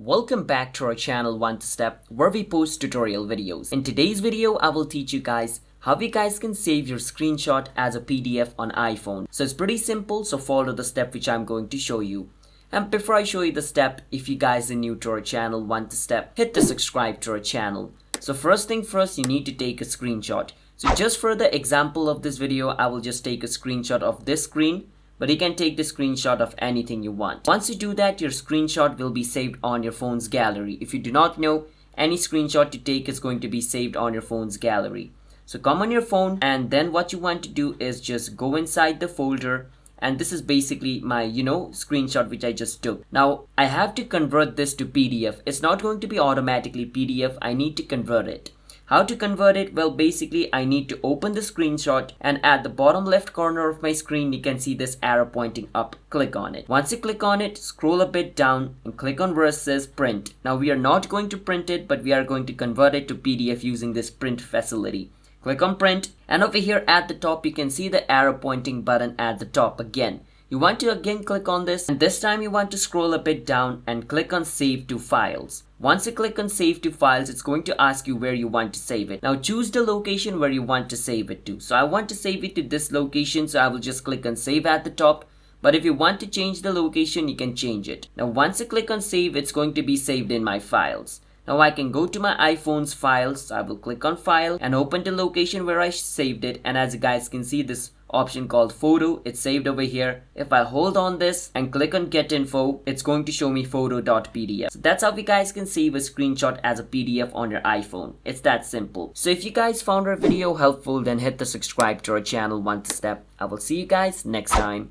welcome back to our channel One Step, where we post tutorial videos. In today's video, I will teach you guys how you guys can save your screenshot as a PDF on iPhone. So it's pretty simple, so follow the step which I'm going to show you. And before I show you the step, if you guys are new to our channel One Step, hit the subscribe to our channel. So first thing first, you need to take a screenshot. So just for the example of this video, I will just take a screenshot of this screen. But you can take the screenshot of anything you want. Once you do that, your screenshot will be saved on your phone's gallery. If you do not know, any screenshot you take is going to be saved on your phone's gallery. So come on your phone, and then what you want to do is just go inside the folder. And this is basically my, screenshot which I just took. Now, I have to convert this to PDF. It's not going to be automatically PDF. I need to convert it. How to convert it? Well, basically, I need to open the screenshot, and at the bottom left corner of my screen, you can see this arrow pointing up. Click on it. Once you click on it, scroll a bit down and click on where it says print. Now, we are not going to print it, but we are going to convert it to PDF using this print facility. Click on print, and over here at the top, you can see the arrow pointing button at the top again. You want to again click on this, and this time you want to scroll a bit down and click on Save to Files. Once you click on Save to Files, it's going to ask you where you want to save it. Now choose the location where you want to save it to. So I want to save it to this location, so I will just click on Save at the top. But if you want to change the location, you can change it. Now once you click on Save, it's going to be saved in my files. Now I can go to my iPhone's files, so I will click on File and open the location where I saved it. And as you guys can see, this option called Photo, it's saved over here. If I hold on this and click on Get Info, it's going to show me photo.pdf. So that's how you guys can save a screenshot as a PDF on your iPhone. It's that simple. So if you guys found our video helpful, then hit the subscribe to our channel One Step. I will see you guys next time.